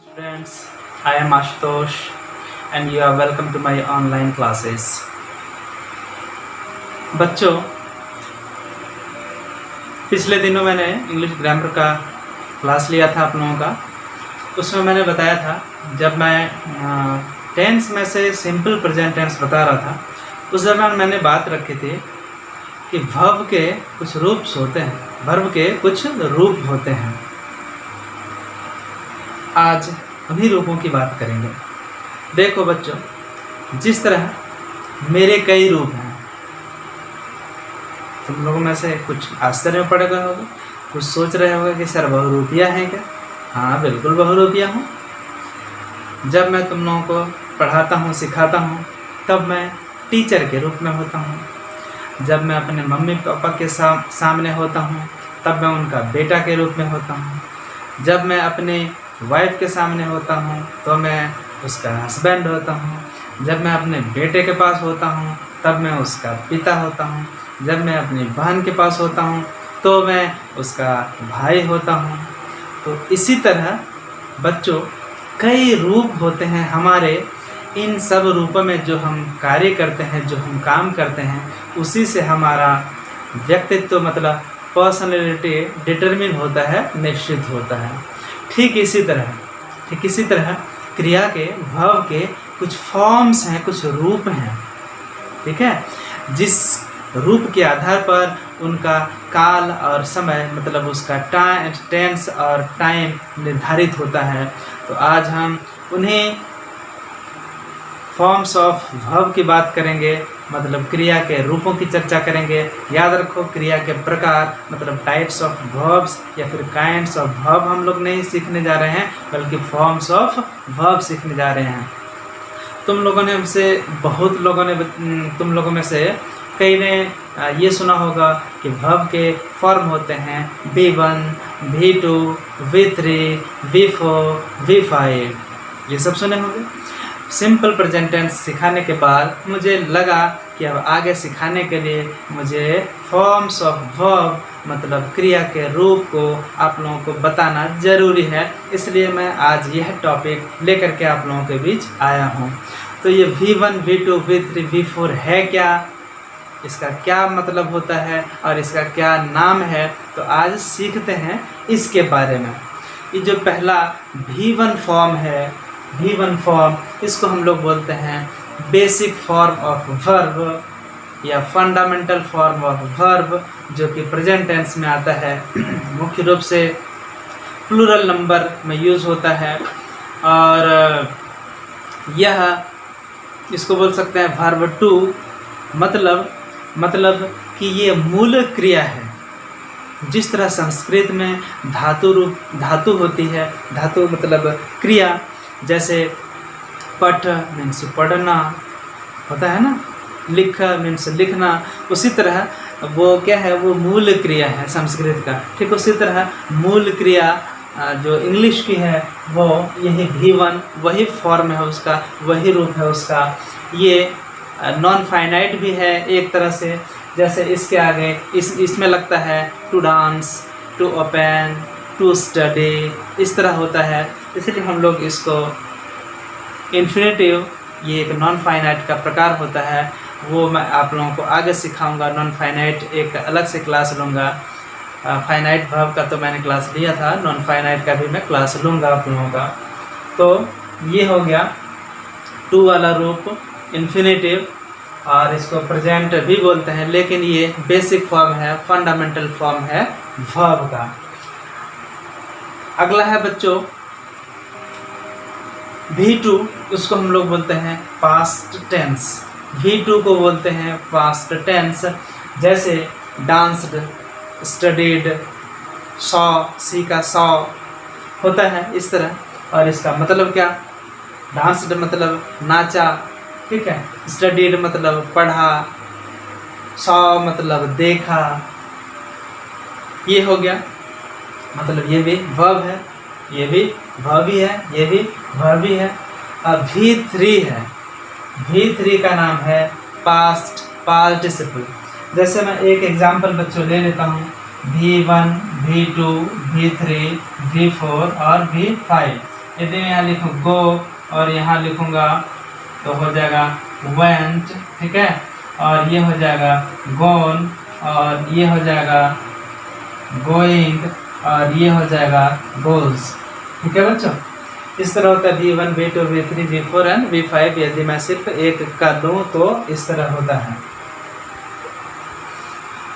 Students, I am Ashutosh and you are welcome to my online classes. बच्चों, पिछले दिनों मैंने इंग्लिश ग्रामर का क्लास लिया था आप लोगों का। उसमें मैंने बताया था जब मैं टेंस में से सिंपल प्रेजेंट टेंस बता रहा था, उस दौरान मैंने बात रखी थी कि वर्ब के कुछ रूप्स होते हैं, वर्ब के कुछ रूप होते हैं। आज उन्हीं रूपों की बात करेंगे। देखो बच्चों, जिस तरह मेरे कई रूप हैं, तुम लोगों में से कुछ आश्चर्य में पड़ गए होगे, कुछ सोच रहे होगे कि सर बहुरूपिया हैं क्या? हाँ, बिल्कुल बहुरूपिया हूँ। जब मैं तुम लोगों को पढ़ाता हूँ, सिखाता हूँ, तब मैं टीचर के रूप में होता हूँ। जब मैं अपने मम्मी पापा के सामने होता हूँ, तब मैं उनका बेटा के रूप में होता हूँ। जब मैं अपने वाइफ के सामने होता हूँ तो मैं उसका हस्बैंड होता हूँ। जब मैं अपने बेटे के पास होता हूँ तब मैं उसका पिता होता हूँ। जब मैं अपनी बहन के पास होता हूँ तो मैं उसका भाई होता हूँ। तो इसी तरह बच्चों कई रूप होते हैं हमारे। इन सब रूपों में जो हम कार्य करते हैं, जो हम काम करते हैं, उसी से हमारा व्यक्तित्व मतलब पर्सनैलिटी डिटरमिन होता है, निश्चित होता है। ठीक इसी तरह क्रिया के, भाव के कुछ फॉर्म्स हैं, कुछ रूप हैं, ठीक है, जिस रूप के आधार पर उनका काल और समय मतलब उसका टेंस और टाइम निर्धारित होता है। तो आज हम उन्हें फॉर्म्स ऑफ वर्ब की बात करेंगे, मतलब क्रिया के रूपों की चर्चा करेंगे। याद रखो, क्रिया के प्रकार मतलब टाइप्स ऑफ वर्ब्स या फिर काइंड्स ऑफ वर्ब हम लोग नहीं सीखने जा रहे हैं, बल्कि फॉर्म्स ऑफ वर्ब सीखने जा रहे हैं। तुम लोगों में से कई ने ये सुना होगा कि वर्ब के फॉर्म होते हैं V1, V2, V3, V4, V5, ये सब सुने होंगे। सिंपल प्रेजेंट टेंस सिखाने के बाद मुझे लगा कि अब आगे सिखाने के लिए मुझे फॉर्म्स ऑफ वर्ब मतलब क्रिया के रूप को आप लोगों को बताना ज़रूरी है। इसलिए मैं आज यह टॉपिक लेकर के आप लोगों के बीच आया हूँ। तो ये V1, V2, V3, V4 है क्या, इसका क्या मतलब होता है और इसका क्या नाम है, तो आज सीखते हैं इसके बारे में। ये जो पहला V1 फॉर्म है, V1 फॉर्म, इसको हम लोग बोलते हैं बेसिक फॉर्म ऑफ वर्ब या फंडामेंटल फॉर्म ऑफ वर्ब, जो कि प्रेजेंट टेंस में आता है। मुख्य रूप से प्लूरल नंबर में यूज़ होता है और यह इसको बोल सकते हैं वर्ब टू, मतलब कि ये मूल क्रिया है। जिस तरह संस्कृत में धातु होती है, धातु मतलब क्रिया, जैसे पठ मीन्स पढ़ना होता है ना, लिख मीन्स लिखना, उसी तरह वो क्या है, वो मूल क्रिया है संस्कृत का। ठीक उसी तरह मूल क्रिया जो इंग्लिश की है वो यही V1, वही फॉर्म है उसका, वही रूप है उसका। ये नॉन फाइनाइट भी है एक तरह से, जैसे इसके आगे इसमें लगता है to dance, to open, to study, इस तरह होता है। इसलिए हम लोग इसको इन्फिनेटिव, ये एक नॉन फाइनाइट का प्रकार होता है, वो मैं आप लोगों को आगे सिखाऊंगा। नॉन फाइनाइट एक अलग से क्लास लूँगा। फाइनाइट वर्ब का तो मैंने क्लास लिया था, नॉन फाइनाइट का भी मैं क्लास लूँगा आप लोगों का। तो ये हो गया टू वाला रूप, इन्फिनेटिव, और इसको प्रेजेंट भी बोलते हैं, लेकिन ये बेसिक फॉर्म है, फंडामेंटल फॉर्म है वर्ब का। अगला है बच्चों V2, उसको हम लोग बोलते हैं पास्ट टेंस। V2 को बोलते हैं पास्ट टेंस, जैसे डांस्ड, स्टडीड, सॉ, सी का सॉ होता है इस तरह। और इसका मतलब क्या, डांस्ड मतलब नाचा, ठीक है, स्टडीड मतलब पढ़ा, सॉ मतलब देखा, ये हो गया। मतलब ये भी वर्ब है, ये भी वर्ब ही है, ये भी वर्ब ही है। अब V3 है, V3 का नाम है पास्ट पार्टिसिपल। जैसे मैं एक एग्जांपल बच्चों ले लेता हूँ, V1, V2, V3, V4 और V5। यदि मैं यहाँ लिखूँ गो और यहाँ लिखूँगा तो हो जाएगा वेंट, ठीक है, और ये हो जाएगा गोन, और ये हो जाएगा गोइंग, और ये हो जाएगा गोल्स, ठीक है बच्चों। इस तरह होता है V1, V2, V3, V4 and V5। यदि मैं सिर्फ एक का दूं तो इस तरह होता है।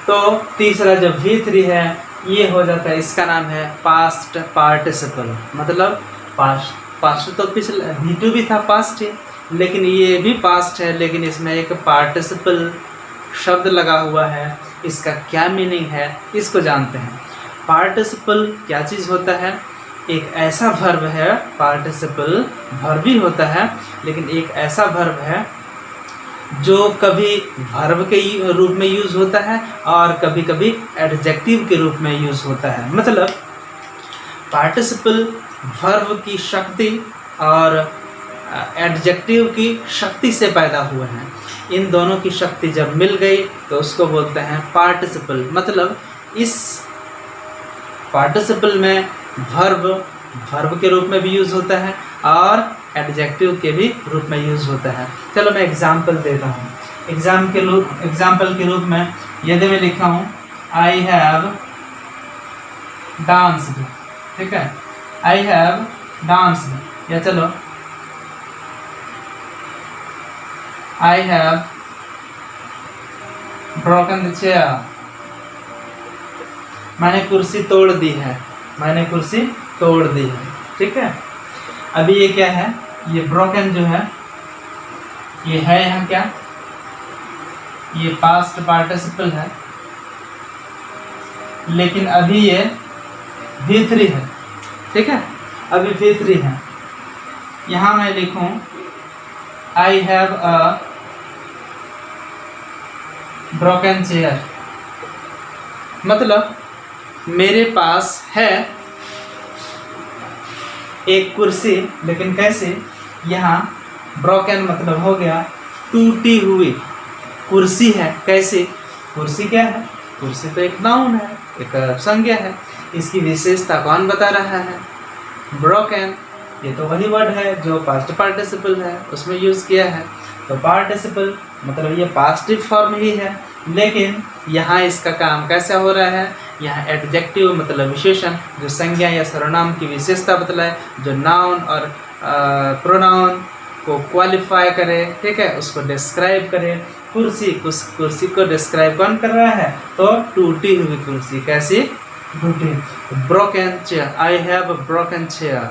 तो तीसरा जो V3 है ये हो जाता है, इसका नाम है पास्ट पार्टिसिपल, मतलब पास्ट तो पिछले V2 भी था पास्ट ही, लेकिन ये भी पास्ट है, लेकिन इसमें एक पार्टिसिपल शब्द लगा हुआ है। इसका क्या मीनिंग है इसको जानते हैं। पार्टिसिपल क्या चीज़ होता है? एक ऐसा वर्ब है, पार्टिसिपल वर्ब भी होता है, लेकिन एक ऐसा वर्ब है जो कभी वर्ब के रूप में यूज़ होता है और कभी कभी एडजेक्टिव के रूप में यूज़ होता है। मतलब पार्टिसिपल वर्ब की शक्ति और एडजेक्टिव की शक्ति से पैदा हुए हैं। इन दोनों की शक्ति जब मिल गई तो उसको बोलते हैं पार्टिसिपल। मतलब इस पार्टिसिपल में वर्ब के रूप में भी यूज़ होता है और एडजेक्टिव के भी रूप में यूज़ होता है। चलो मैं एग्जाम्पल देता हूँ। एग्जाम्पल के रूप में यदि मैं लिखा हूँ आई हैव डांस्ड, ठीक है, आई हैव डांस्ड, या चलो I have broken the chair, मैंने कुर्सी तोड़ दी है, मैंने कुर्सी तोड़ दी है, ठीक है। अभी ये क्या है? ये ब्रोकन जो है ये है यहाँ क्या? ये पास्ट पार्टिसिपल है, लेकिन अभी ये V3 है, ठीक है, अभी V3 है। यहाँ मैं लिखूं I have a broken chair, मतलब मेरे पास है एक कुर्सी, लेकिन कैसे? यहाँ ब्रोकन मतलब हो गया टूटी हुई कुर्सी है। कैसे? कुर्सी क्या है? कुर्सी तो एक नाउन है, एक संज्ञा है। इसकी विशेषता कौन बता रहा है? ब्रोकन। ये तो वही वर्ड है जो पास्ट पार्टिसिपल है, उसमें यूज़ किया है। तो पार्टिसिपल मतलब ये पास्टिव फॉर्म ही है, लेकिन यहाँ इसका काम कैसा हो रहा है? यहाँ एडजेक्टिव मतलब विशेषण, जो संज्ञा या सर्वनाम की विशेषता बतलाए, जो नाउन और प्रोनाउन को क्वालिफाई करे, ठीक है, उसको डिस्क्राइब करे। कुर्सी को डिस्क्राइब कौन कर रहा है? तो टूटी हुई कुर्सी। कैसी? टूटी। Broken chair, I have a broken chair,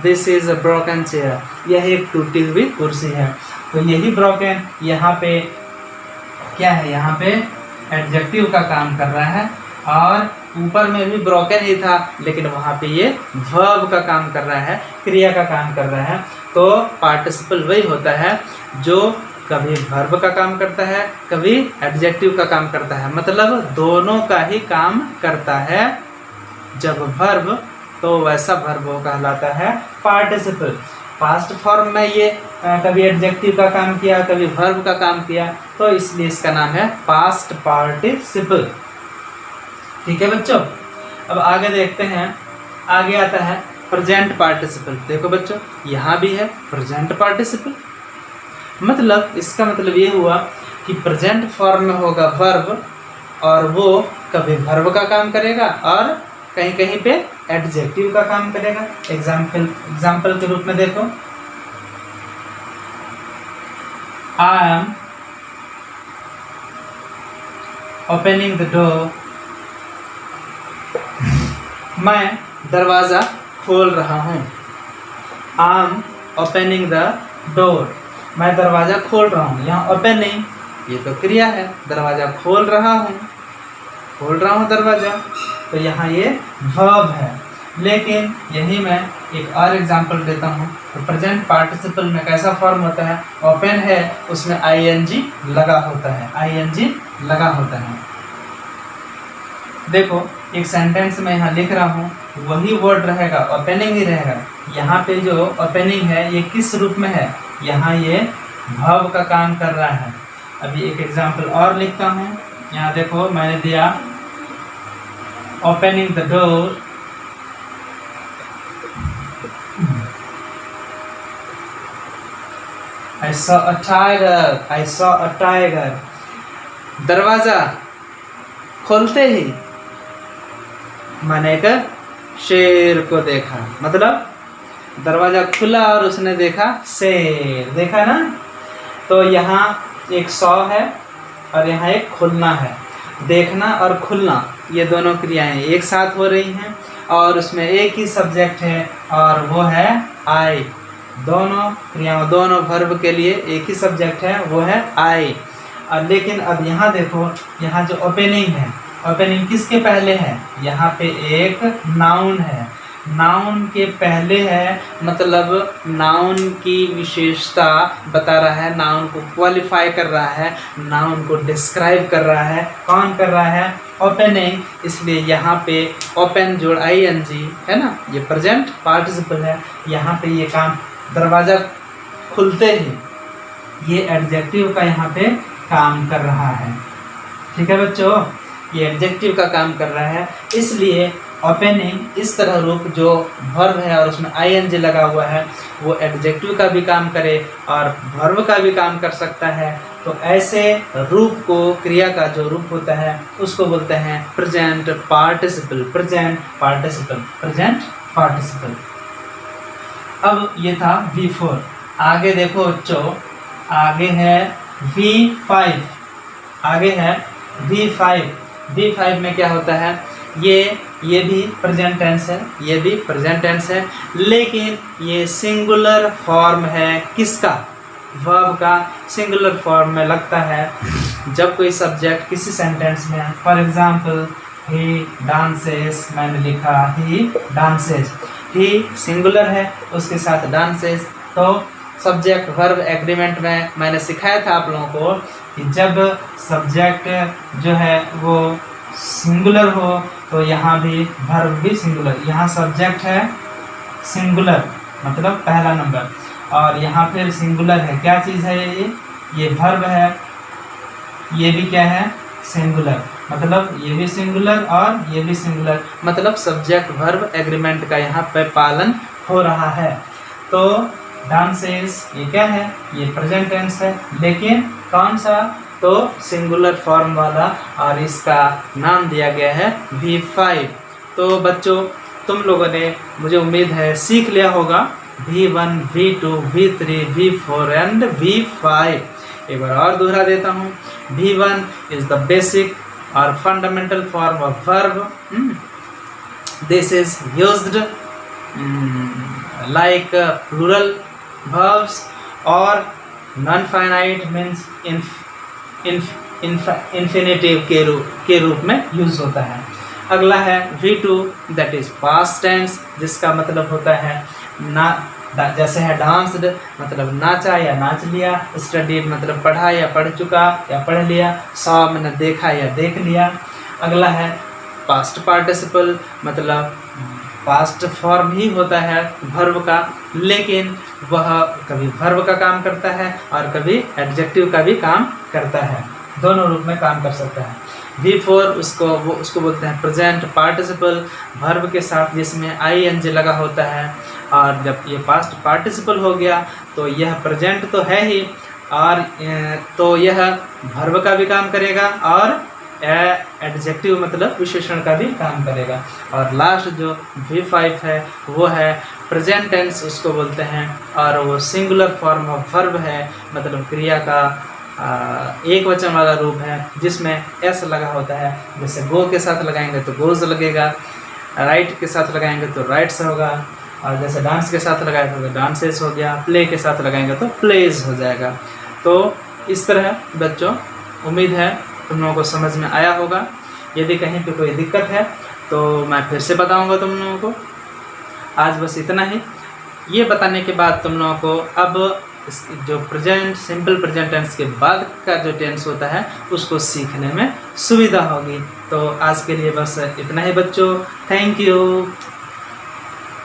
this is a broken chair, यह एक टूटी हुई कुर्सी है। तो यही ब्रोकन यहाँ पे क्या है? यहाँ पे एडजेक्टिव का काम कर रहा है, और ऊपर में भी ब्रोकन ही था, लेकिन वहाँ पे ये वर्ब का काम कर रहा है, क्रिया का काम कर रहा है। तो पार्टिसिपल वही होता है जो कभी वर्ब का काम करता है, कभी एडजेक्टिव का काम करता है, मतलब दोनों का ही काम करता है। जब वर्ब, तो वैसा वर्ब वो कहलाता है पार्टिसिपल। पास्ट फॉर्म में ये कभी एडजेक्टिव का काम किया, कभी वर्ब का काम किया, तो इसलिए इसका नाम है पास्ट पार्टिसिपल। ठीक है बच्चों, अब आगे देखते हैं। आगे आता है प्रेजेंट पार्टिसिपल। देखो बच्चों, यहाँ भी है प्रेजेंट पार्टिसिपल। मतलब इसका मतलब ये हुआ कि प्रेजेंट फॉर्म में होगा वर्ब, और वो कभी वर्ब का काम करेगा और कहीं कहीं पे एडजेक्टिव का काम करेगा। एग्जाम्पल के रूप में देखो, I am opening the door, मैं दरवाज़ा खोल रहा हूँ। I am opening the door, मैं दरवाज़ा खोल रहा हूँ। यहाँ ओपनिंग ये तो क्रिया है, दरवाज़ा खोल रहा हूँ दरवाज़ा, तो यहाँ ये वर्ब है। लेकिन यही मैं एक और एग्जांपल देता हूँ। तो प्रेजेंट पार्टिसिपल में कैसा फॉर्म होता है? ओपन है, उसमें आईएनजी लगा होता है, आईएनजी लगा होता है। देखो एक सेंटेंस में यहाँ लिख रहा हूँ, वही वर्ड रहेगा, ओपनिंग ही रहेगा। यहाँ पे जो ओपनिंग है ये किस रूप में है? यहाँ ये वर्ब का काम कर रहा है। अभी एक एग्जांपल और लिखता हूँ। यहाँ देखो मैंने दिया opening the door I saw a tiger. I saw a tiger. दरवाजा खोलते ही मैंने एक शेर को देखा। मतलब दरवाजा खुला और उसने देखा शेर। देखा ना? तो यहाँ एक सौ है और यहाँ एक खुलना है। देखना और खुलना ये दोनों क्रियाएं एक साथ हो रही हैं और उसमें एक ही सब्जेक्ट है और वो है आई। दोनों क्रियाओं, दोनों वर्ब के लिए एक ही सब्जेक्ट है, वो है आई। और लेकिन अब यहाँ देखो, यहाँ जो ओपनिंग है, ओपनिंग किसके पहले है? यहाँ पे एक नाउन है। नाउन के पहले है, मतलब नाउन की विशेषता बता रहा है, नाउन को क्वालिफाई कर रहा है, नाउन को डिस्क्राइब कर रहा है। कौन कर रहा है? ओपनिंग। इसलिए यहाँ पे ओपन जोड़ ING है ना, ये प्रेजेंट पार्टिसिपल है। यहाँ पे ये काम दरवाज़ा खुलते ही ये एडजेक्टिव का यहाँ पे काम कर रहा है। ठीक है बच्चों, ये एडजेक्टिव का काम कर रहा है। इसलिए ओपनिंग इस तरह रूप जो वर्ब है और उसमें ING लगा हुआ है वो एडजेक्टिव का भी काम करे और वर्ब का भी काम कर सकता है। तो ऐसे रूप को, क्रिया का जो रूप होता है उसको बोलते हैं present participle. Present participle, present participle. अब ये था V4। आगे देखो बच्चों, आगे है V5। आगे है V5। V5 में क्या होता है? ये भी प्रेजेंट टेंस है, ये भी प्रेजेंट टेंस है, लेकिन ये सिंगुलर फॉर्म है। किसका? वर्ब का सिंगुलर फॉर्म में लगता है जब कोई सब्जेक्ट किसी सेंटेंस में, फॉर एग्जांपल ही डांसेस, मैंने लिखा ही डांसेस, ही सिंगुलर है, उसके साथ डांसेस। तो सब्जेक्ट वर्ब एग्रीमेंट में मैंने सिखाया था आप लोगों को कि जब सब्जेक्ट जो है वो सिंगुलर हो तो यहाँ भी वर्ब भी सिंगुलर। यहाँ सब्जेक्ट है सिंगुलर, मतलब पहला नंबर, और यहाँ फिर सिंगुलर है। क्या चीज़ है ये वर्ब है, ये भी क्या है? सिंगुलर। मतलब ये भी सिंगुलर और ये भी सिंगुलर, मतलब सब्जेक्ट वर्ब एग्रीमेंट का यहाँ पे पालन हो रहा है। तो डांसेस ये क्या है? ये प्रेजेंट टेंस है, लेकिन कौन सा? तो सिंगुलर फॉर्म वाला, और इसका नाम दिया गया है V5। तो बच्चों तुम लोगों ने, मुझे उम्मीद है, सीख लिया होगा V1, V2, V3, V4 and V5। एक बार और दोहरा देता हूँ। V1 इज द बेसिक और fundamental form of verb. This is used like plural verbs और नॉन फाइनाइट मीन्स इन्फिनेटिव के रूप में यूज होता है। अगला है V2, that is past tense, जिसका मतलब होता है ना, जैसे है डांस्ड मतलब नाचा या नाच लिया, स्टडीड मतलब पढ़ा या पढ़ चुका या पढ़ लिया, सॉ मैंने देखा या देख लिया। अगला है पास्ट पार्टिसिपल, मतलब पास्ट फॉर्म ही होता है वर्ब का, लेकिन वह कभी वर्ब का काम करता है और कभी एडजेक्टिव का भी काम करता है, दोनों रूप में काम कर सकता है। V4 उसको बोलते हैं प्रेजेंट पार्टिसिपल, वर्ब के साथ जिसमें ING लगा होता है। और जब ये पास्ट पार्टिसिपल हो गया तो यह प्रेजेंट तो है ही, और तो यह वर्ब का भी काम करेगा और एडजेक्टिव मतलब विशेषण का भी काम करेगा। और लास्ट जो V5 है वो है प्रेजेंट टेंस उसको बोलते हैं, और वो सिंगुलर फॉर्म ऑफ वर्ब है, मतलब क्रिया का एक वचन वाला रूप है जिसमें S लगा होता है। जैसे गो के साथ लगाएंगे तो गोज लगेगा, राइट के साथ लगाएंगे तो राइट्स होगा, और जैसे डांस के साथ लगाएंगे तो डांसेस हो गया, प्ले के साथ लगाएंगे तो प्लेज हो जाएगा। तो इस तरह बच्चों उम्मीद है तुम लोगों को समझ में आया होगा। यदि कहीं पे कोई दिक्कत है तो मैं फिर से बताऊंगा तुम लोगों को। आज बस इतना ही। ये बताने के बाद तुम लोगों को अब जो प्रेजेंट, सिंपल प्रेजेंट टेंस के बाद का जो टेंस होता है उसको सीखने में सुविधा होगी। तो आज के लिए बस इतना ही बच्चों। Thank you.